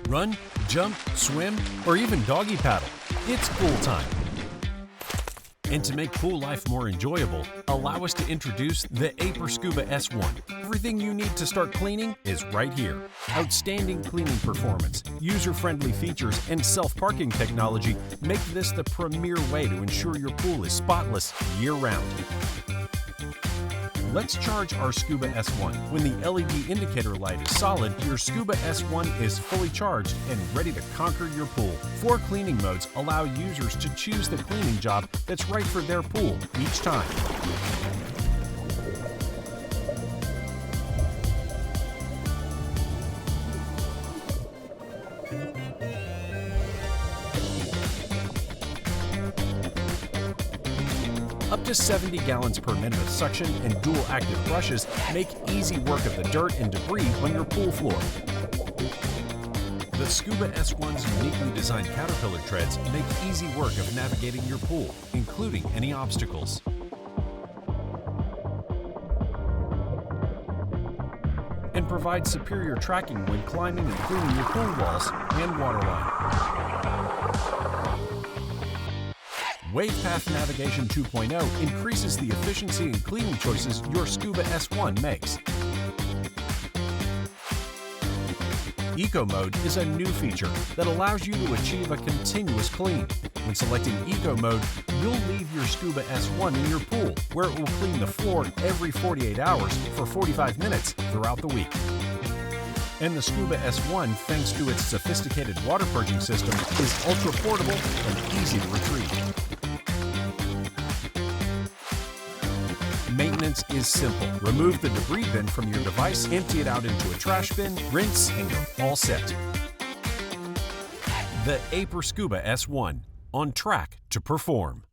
Run, jump, swim, or even doggy paddle. It's pool time. And to make pool life more enjoyable, allow us to introduce the Aiper Scuba S1. Everything you need to start cleaning is right here. Outstanding cleaning performance, user-friendly features, and self-parking technology make this the premier way to ensure your pool is spotless year-round. Let's charge our Scuba S1. When the LED indicator light is solid, your Scuba S1 is fully charged and ready to conquer your pool. 4 cleaning modes allow users to choose the cleaning job that's right for their pool each time. Up to 70 gallons per minute of suction and dual active brushes make easy work of the dirt and debris on your pool floor. The Scuba S1's uniquely designed caterpillar treads make easy work of navigating your pool, including any obstacles. And provide superior tracking when climbing and cleaning your pool walls and waterline. WavePath Navigation 2.0 increases the efficiency and cleaning choices your Scuba S1 makes. Eco Mode is a new feature that allows you to achieve a continuous clean. When selecting Eco Mode, you'll leave your Scuba S1 in your pool, where it will clean the floor every 48 hours for 45 minutes throughout the week. And the Scuba S1, thanks to its sophisticated water purging system, is ultra portable and easy to retrieve. Maintenance is simple. Remove the debris bin from your device, empty it out into a trash bin, rinse, and you're all set. The Aiper Scuba S1, on track to perform.